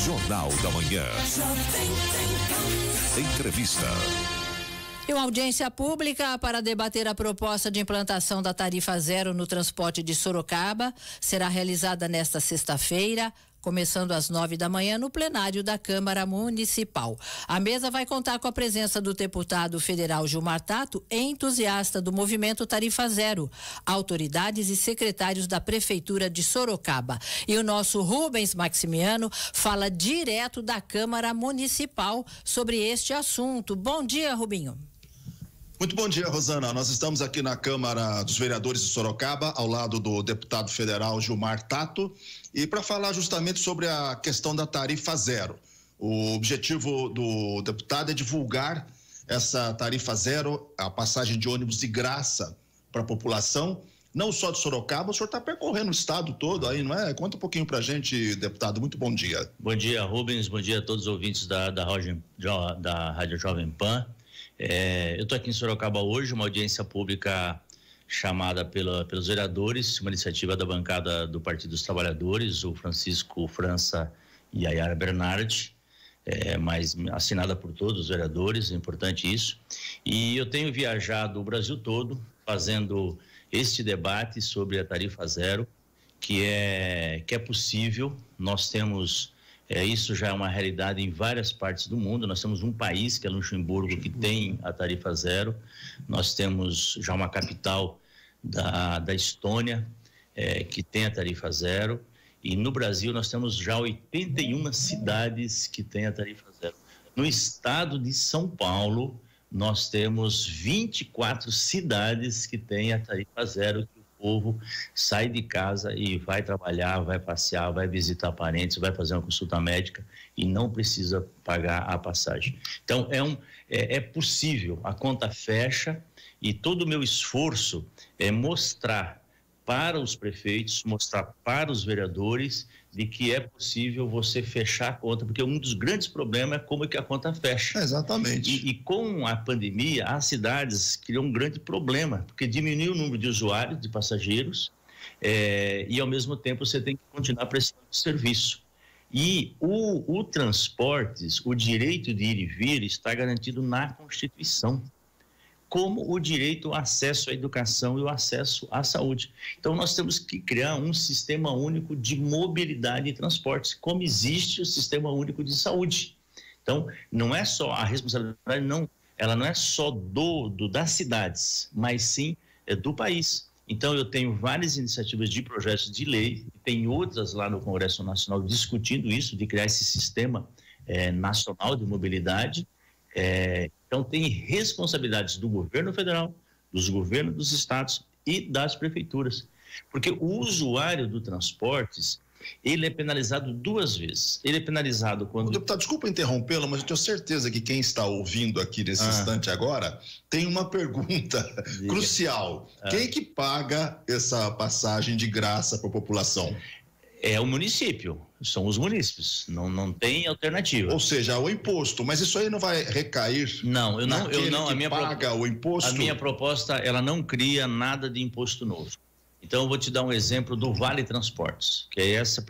Jornal da Manhã. Entrevista. E uma audiência pública para debater a proposta de implantação da tarifa zero no transporte de Sorocaba será realizada nesta sexta-feira, começando às 9 da manhã no plenário da Câmara Municipal. A mesa vai contar com a presença do deputado federal Gilmar Tato, entusiasta do movimento Tarifa Zero, autoridades e secretários da Prefeitura de Sorocaba. E o nosso Rubens Maximiano fala direto da Câmara Municipal sobre este assunto. Bom dia, Rubinho. Muito bom dia, Rosana. Nós estamos aqui na Câmara dos Vereadores de Sorocaba, ao lado do deputado federal Gilmar Tato, e para falar justamente sobre a questão da tarifa zero. O objetivo do deputado é divulgar essa tarifa zero, a passagem de ônibus de graça para a população, não só de Sorocaba. O senhor está percorrendo o estado todo aí, não é? Conta um pouquinho para a gente, deputado. Muito bom dia. Bom dia, Rubens. Bom dia a todos os ouvintes da Rádio Jovem Pan. Eu estou aqui em Sorocaba hoje, uma audiência pública chamada pelos vereadores, uma iniciativa da bancada do Partido dos Trabalhadores, o Francisco França e a Yara Bernardi, mas assinada por todos os vereadores, é importante isso. E eu tenho viajado o Brasil todo fazendo este debate sobre a tarifa zero, que é possível. Nós temos... isso já é uma realidade em várias partes do mundo. Nós temos um país, que é Luxemburgo, que tem a tarifa zero. Nós temos já uma capital da Estônia, que tem a tarifa zero. E no Brasil nós temos já 81 cidades que têm a tarifa zero. No estado de São Paulo, nós temos 24 cidades que têm a tarifa zero, que o povo sai de casa e vai trabalhar, vai passear, vai visitar parentes, vai fazer uma consulta médica e não precisa pagar a passagem. Então é possível, a conta fecha, e todo o meu esforço é mostrar para os prefeitos, mostrar para os vereadores de que é possível você fechar a conta, porque um dos grandes problemas é como é que a conta fecha. Exatamente. E com a pandemia, as cidades criam um grande problema, porque diminui o número de usuários, de passageiros, e ao mesmo tempo você tem que continuar prestando serviço. E o transportes, o direito de ir e vir está garantido na Constituição, como o direito ao acesso à educação e o acesso à saúde. Então, nós temos que criar um sistema único de mobilidade e transportes, como existe o sistema único de saúde. Então, não é só a responsabilidade, ela não é só das cidades, mas sim do país. Então, eu tenho várias iniciativas de projetos de lei, tem outras lá no Congresso Nacional discutindo isso, de criar esse sistema nacional de mobilidade. Então, tem responsabilidades do governo federal, dos governos dos estados e das prefeituras. Porque o usuário do transportes, ele é penalizado duas vezes. Ele é penalizado quando... Deputado, desculpa interrompê-lo, mas eu tenho certeza que quem está ouvindo aqui nesse instante agora tem uma pergunta crucial. Quem que paga essa passagem de graça para a população? É o município, são os munícipes, não tem alternativa. Ou seja, o imposto, mas isso aí não vai recair? Não, a minha paga o imposto? A minha proposta, ela não cria nada de imposto novo. Então, eu vou te dar um exemplo do Vale Transportes, que é essa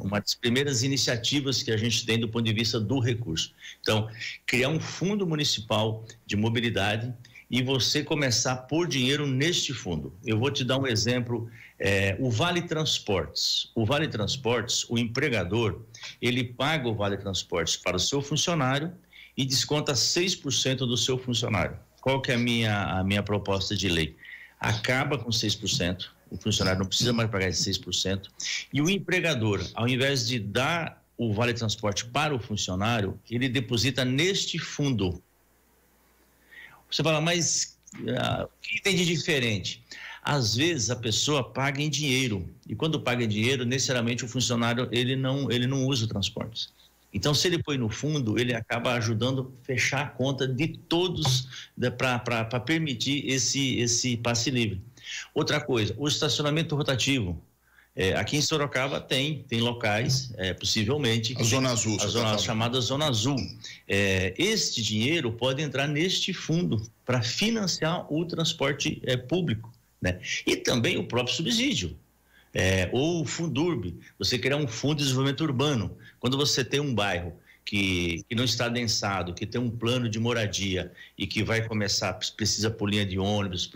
uma das primeiras iniciativas que a gente tem do ponto de vista do recurso. Então, criar um fundo municipal de mobilidade e você começar a pôr dinheiro neste fundo. Eu vou te dar um exemplo, o Vale Transportes. O Vale Transportes, o empregador, ele paga o Vale Transportes para o seu funcionário e desconta 6% do seu funcionário. Qual que é a minha proposta de lei? Acaba com 6%, o funcionário não precisa mais pagar esse 6%, e o empregador, ao invés de dar o Vale Transporte para o funcionário, ele deposita neste fundo. Você fala, mas o que tem de diferente? Às vezes a pessoa paga em dinheiro, e quando paga em dinheiro, necessariamente o funcionário ele não usa o transporte. Então, se ele põe no fundo, ele acaba ajudando a fechar a conta de todos para permitir esse passe livre. Outra coisa, o estacionamento rotativo. Aqui em Sorocaba tem locais, possivelmente... A Zona Azul. A zona chamada Zona Azul. Este dinheiro pode entrar neste fundo para financiar o transporte público, né? E também o próprio subsídio. Ou o Fundurb, você criar um fundo de desenvolvimento urbano. Quando você tem um bairro que não está densado, que tem um plano de moradia e que vai começar, precisa por linha de ônibus,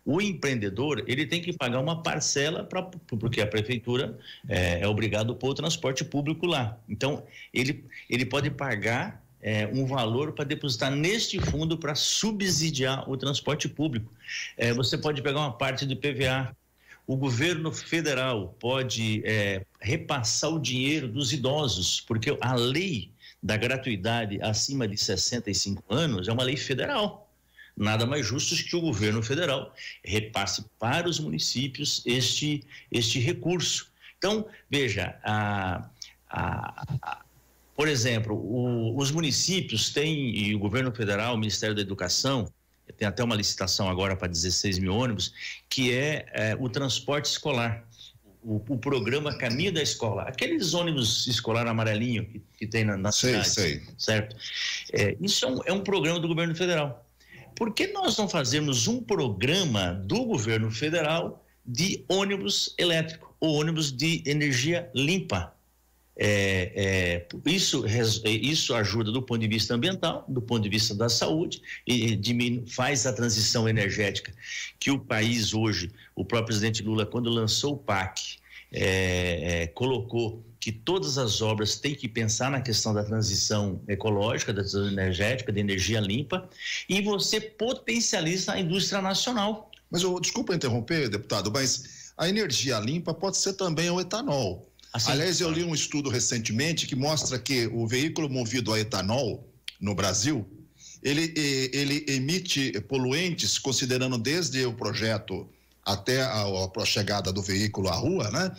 o empreendedor, ele tem que pagar uma parcela porque a prefeitura é obrigado a pôr o transporte público lá. Então, ele pode pagar um valor para depositar neste fundo para subsidiar o transporte público. Você pode pegar uma parte do PVA. O governo federal pode repassar o dinheiro dos idosos, porque a lei da gratuidade acima de 65 anos é uma lei federal. Nada mais justo que o governo federal repasse para os municípios este recurso. Então, veja, por exemplo, os municípios têm, e o governo federal, o Ministério da Educação, tem até uma licitação agora para 16 mil ônibus, que é o transporte escolar, o programa Caminho da Escola, aqueles ônibus escolar amarelinho que tem na cidade, certo? Isso é um programa do governo federal. Por que nós não fazemos um programa do governo federal de ônibus elétrico, ou ônibus de energia limpa? Isso ajuda do ponto de vista ambiental, do ponto de vista da saúde, e faz a transição energética que o país hoje, o próprio presidente Lula, quando lançou o PAC, colocou que todas as obras têm que pensar na questão da transição ecológica, da transição energética, da energia limpa, e você potencializa a indústria nacional. Mas desculpa interromper, deputado, mas a energia limpa pode ser também o etanol. Assim, aliás, eu li um estudo recentemente que mostra que o veículo movido a etanol no Brasil, ele emite poluentes, considerando desde o projeto até a chegada do veículo à rua, né?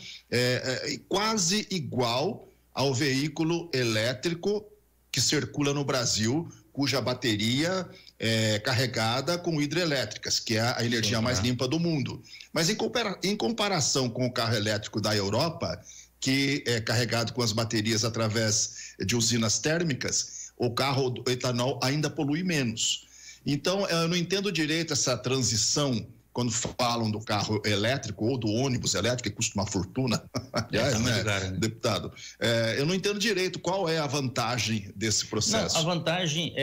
Quase igual ao veículo elétrico que circula no Brasil, cuja bateria é carregada com hidrelétricas, que é a energia mais limpa do mundo. Mas em comparação com o carro elétrico da Europa, que é carregado com as baterias através de usinas térmicas, o carro do etanol ainda polui menos. Então, eu não entendo direito essa transição quando falam do carro elétrico ou do ônibus elétrico, que custa uma fortuna, aliás, né, deputado? Eu não entendo direito qual é a vantagem desse processo. Não, a vantagem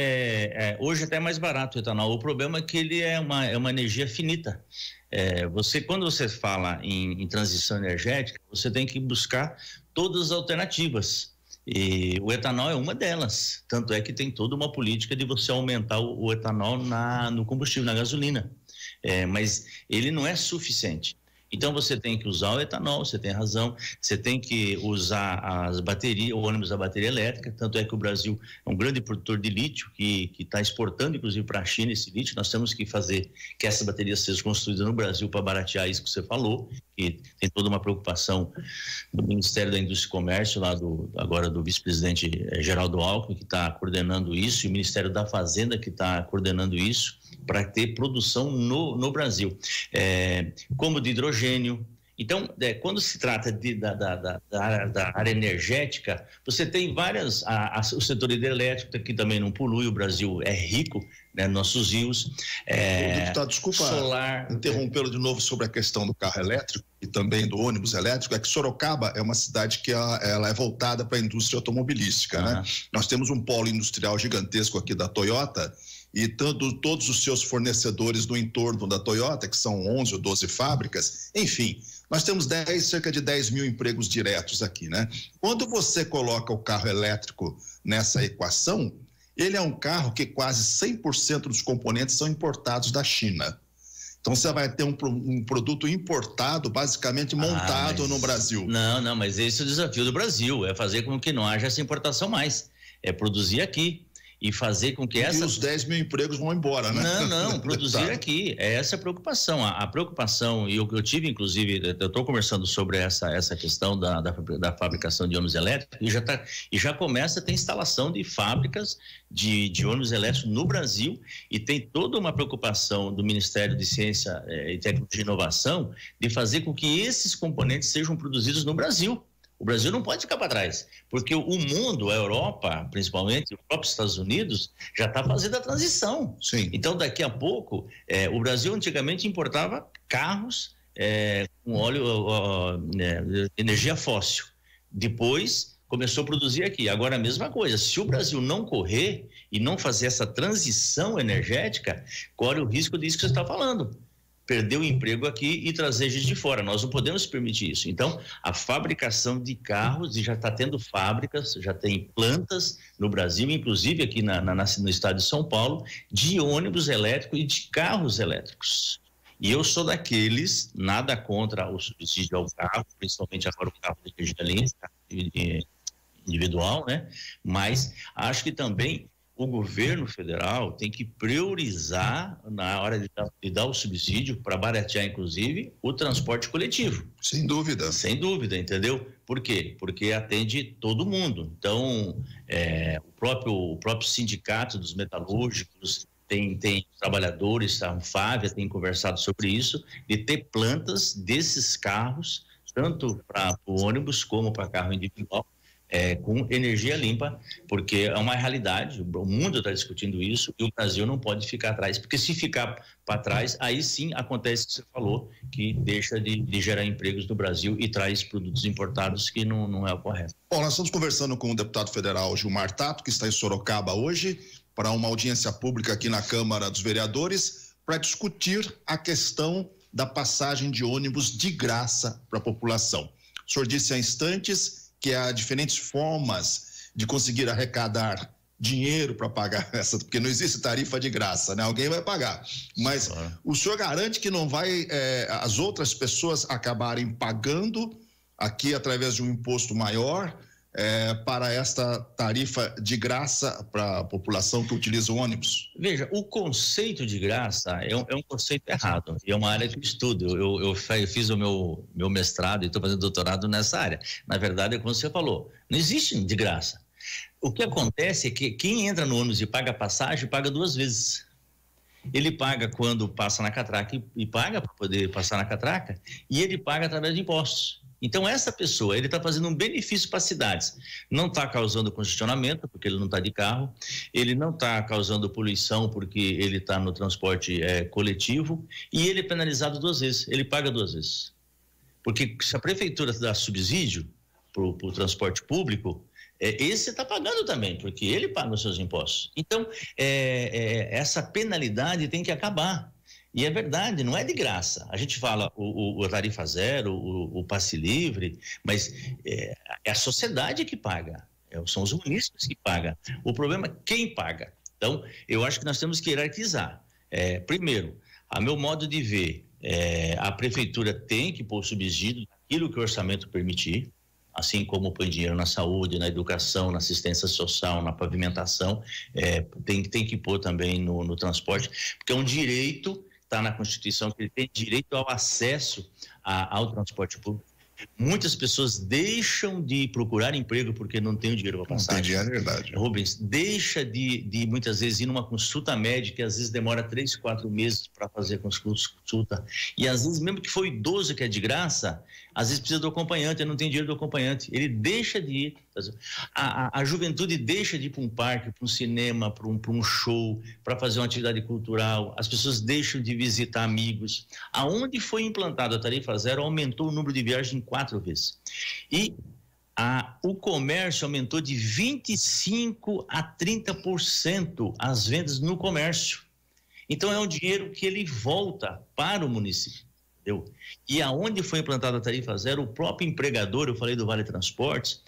hoje até é mais barato o etanol. O problema é que ele é uma energia finita. Quando você fala em transição energética, você tem que buscar todas as alternativas. E o etanol é uma delas. Tanto é que tem toda uma política de você aumentar o etanol no combustível, na gasolina. Mas ele não é suficiente. Então você tem que usar o etanol, você tem razão, você tem que usar as baterias, o ônibus da bateria elétrica, tanto é que o Brasil é um grande produtor de lítio, que está exportando inclusive para a China esse lítio. Nós temos que fazer que essa bateria seja construída no Brasil para baratear isso que você falou, que tem toda uma preocupação do Ministério da Indústria e Comércio, agora do vice-presidente Geraldo Alckmin, que está coordenando isso, e o Ministério da Fazenda, que está coordenando isso, para ter produção no Brasil, como de hidrogênio. Então, quando se trata da área energética, você tem várias, o setor hidrelétrico, que também não polui, o Brasil é rico, né, nossos rios. Deputado, desculpa interrompê-lo de novo sobre a questão do carro elétrico e também do ônibus elétrico. É que Sorocaba é uma cidade que ela é voltada para a indústria automobilística, né? Nós temos um polo industrial gigantesco aqui da Toyota, e todos os seus fornecedores no entorno da Toyota, que são 11 ou 12 fábricas, enfim, nós temos cerca de 10 mil empregos diretos aqui, né? Quando você coloca o carro elétrico nessa equação, ele é um carro que quase 100% dos componentes são importados da China. Então você vai ter um produto importado, basicamente montado no Brasil. Não, mas esse é o desafio do Brasil, é fazer com que não haja essa importação mais, é produzir aqui. E fazer com que E os 10 mil empregos vão embora, né? Não, produzir aqui. Essa é a preocupação. A preocupação, e eu tive, inclusive, eu estou conversando sobre essa questão da fabricação de ônibus elétricos, e já começa a ter instalação de fábricas de ônibus elétricos no Brasil, e tem toda uma preocupação do Ministério de Ciência e Tecnologia e Inovação de fazer com que esses componentes sejam produzidos no Brasil. O Brasil não pode ficar para trás, porque o mundo, a Europa, principalmente, os próprios Estados Unidos, já está fazendo a transição. Sim. Então, daqui a pouco, o Brasil antigamente importava carros com óleo, energia fóssil. Depois começou a produzir aqui. Agora a mesma coisa, se o Brasil não correr e não fazer essa transição energética, corre o risco disso que você está falando. Perder o emprego aqui e trazer gente de fora. Nós não podemos permitir isso. Então, a fabricação de carros, e já está tendo fábricas, já tem plantas no Brasil, inclusive aqui no estado de São Paulo, de ônibus elétricos e de carros elétricos. E eu sou daqueles, nada contra o subsídio ao carro, principalmente agora o carro de energia limpa, individual, né? Mas acho que também o governo federal tem que priorizar, na hora de dar o subsídio, para baratear, inclusive, o transporte coletivo. Sem dúvida. Sem dúvida, entendeu? Por quê? Porque atende todo mundo. Então, o próprio sindicato dos metalúrgicos, tem trabalhadores, a Anfávia tem conversado sobre isso, de ter plantas desses carros, tanto para o ônibus como para carro individual, com energia limpa, porque é uma realidade, o mundo está discutindo isso e o Brasil não pode ficar atrás, porque se ficar para trás, aí sim acontece o que você falou, que deixa de gerar empregos no Brasil e traz produtos importados, que não é o correto. Bom, nós estamos conversando com o deputado federal Gilmar Tato, que está em Sorocaba hoje, para uma audiência pública aqui na Câmara dos Vereadores, para discutir a questão da passagem de ônibus de graça para a população. O senhor disse há instantes que há diferentes formas de conseguir arrecadar dinheiro para pagar essa, porque não existe tarifa de graça, né? Alguém vai pagar. Mas o senhor garante que não vai as outras pessoas acabarem pagando aqui através de um imposto maior para esta tarifa de graça para a população que utiliza o ônibus? Veja, o conceito de graça é um conceito errado, e é uma área que eu estudo. Eu fiz o meu mestrado e estou fazendo doutorado nessa área. Na verdade, é como você falou, não existe de graça. O que acontece é que quem entra no ônibus e paga passagem, paga duas vezes. Ele paga quando passa na catraca e paga para poder passar na catraca, e ele paga através de impostos. Então, essa pessoa, ele está fazendo um benefício para as cidades. Não está causando congestionamento, porque ele não está de carro. Ele não está causando poluição, porque ele está no transporte coletivo. E ele é penalizado duas vezes. Ele paga duas vezes. Porque se a prefeitura dá subsídio para o transporte público, esse está pagando também, porque ele paga os seus impostos. Então, essa penalidade tem que acabar. E é verdade, não é de graça. A gente fala o tarifa zero, o passe livre, mas é a sociedade que paga, são os munícipes que pagam. O problema é quem paga. Então, eu acho que nós temos que hierarquizar. Primeiro, a meu modo de ver, a prefeitura tem que pôr subsídio daquilo que o orçamento permitir, assim como põe dinheiro na saúde, na educação, na assistência social, na pavimentação, tem que pôr também no transporte, porque é um direito. Está na Constituição que ele tem direito ao acesso ao transporte público. Muitas pessoas deixam de procurar emprego porque não tem o dinheiro para passar. Não tem dinheiro, é verdade. Rubens, deixa de muitas vezes ir numa consulta médica, que às vezes demora 3, 4 meses para fazer consulta. E às vezes, mesmo que for idoso, que é de graça, às vezes precisa do acompanhante, ele não tem dinheiro do acompanhante. Ele deixa de ir. A juventude deixa de ir para um parque, para um cinema, para um show, para fazer uma atividade cultural. As pessoas deixam de visitar amigos. Aonde foi implantada a tarifa zero, aumentou o número de viagens 4 vezes. E o comércio aumentou de 25% a 30% as vendas no comércio. Então, é um dinheiro que ele volta para o município. Entendeu? E aonde foi implantada a tarifa zero, o próprio empregador, eu falei do Vale Transportes,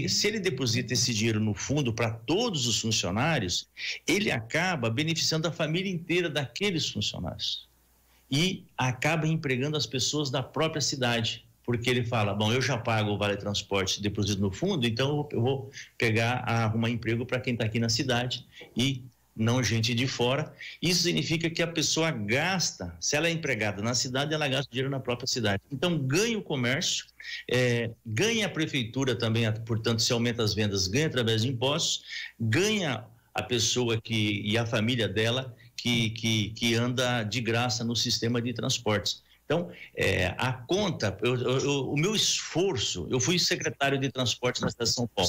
se ele deposita esse dinheiro no fundo para todos os funcionários, ele acaba beneficiando a família inteira daqueles funcionários. E acaba empregando as pessoas da própria cidade. Porque ele fala, bom, eu já pago o Vale Transporte deposito no fundo, então eu vou arrumar emprego para quem está aqui na cidade e não gente de fora. Isso significa que a pessoa gasta, se ela é empregada na cidade, ela gasta dinheiro na própria cidade. Então, ganha o comércio, ganha a prefeitura também, portanto, se aumenta as vendas, ganha através de impostos, ganha a pessoa e a família dela que anda de graça no sistema de transportes. Então, a conta, o meu esforço, eu fui secretário de transportes na cidade de São Paulo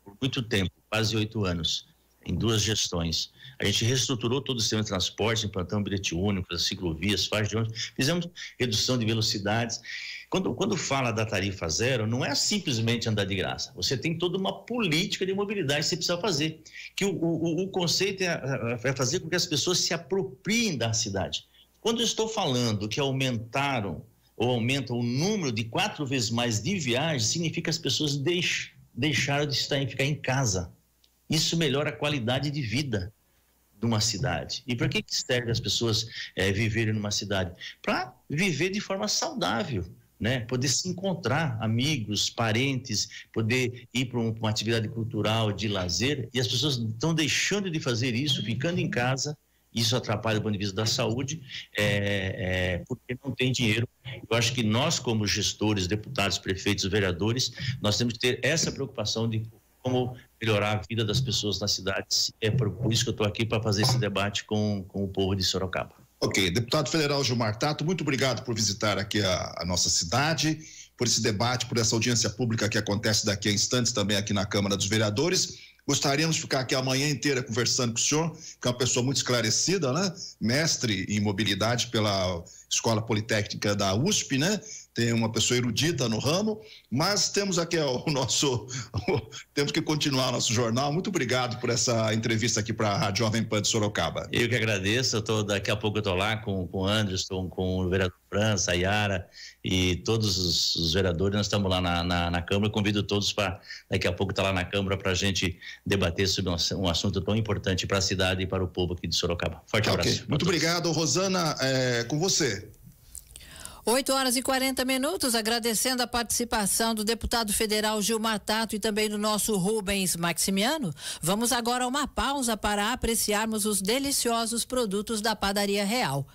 por muito tempo, quase 8 anos. em 2 gestões. A gente reestruturou todo o sistema de transporte, implantamos bilhete único, as ciclovias, faixas de ônibus, fizemos redução de velocidades. Quando fala da tarifa zero, não é simplesmente andar de graça. Você tem toda uma política de mobilidade que você precisa fazer. Que o conceito é fazer com que as pessoas se apropriem da cidade. Quando eu estou falando que aumentam o número de 4 vezes mais de viagens, significa que as pessoas deixaram de ficar em casa. Isso melhora a qualidade de vida de uma cidade. E para que serve as pessoas viverem numa cidade? Para viver de forma saudável, né? Poder se encontrar, amigos, parentes, poder ir para uma atividade cultural, de lazer, e as pessoas estão deixando de fazer isso, ficando em casa. Isso atrapalha do ponto de vista da saúde, porque não tem dinheiro. Eu acho que nós, como gestores, deputados, prefeitos, vereadores, nós temos que ter essa preocupação de como melhorar a vida das pessoas nas cidades. É por isso que eu estou aqui, para fazer esse debate com o povo de Sorocaba. Ok, deputado federal Gilmar Tato, muito obrigado por visitar aqui a nossa cidade, por esse debate, por essa audiência pública que acontece daqui a instantes também aqui na Câmara dos Vereadores. Gostaríamos de ficar aqui a manhã inteira conversando com o senhor, que é uma pessoa muito esclarecida, né? Mestre em mobilidade pela Escola Politécnica da USP, né? Tem uma pessoa erudita no ramo, mas temos aqui temos que continuar o nosso jornal. Muito obrigado por essa entrevista aqui para a Rádio Jovem Pan de Sorocaba. Eu que agradeço, daqui a pouco eu estou lá com o Anderson, com o vereador França, a Yara e todos os vereadores. Nós estamos lá na Câmara. Convido todos para daqui a pouco estar lá na Câmara para a gente debater sobre um assunto tão importante para a cidade e para o povo aqui de Sorocaba. Forte abraço. Muito obrigado, Rosana. Com você. 8h40, agradecendo a participação do deputado federal Gilmar Tato e também do nosso Rubens Maximiano. Vamos agora a uma pausa para apreciarmos os deliciosos produtos da Padaria Real.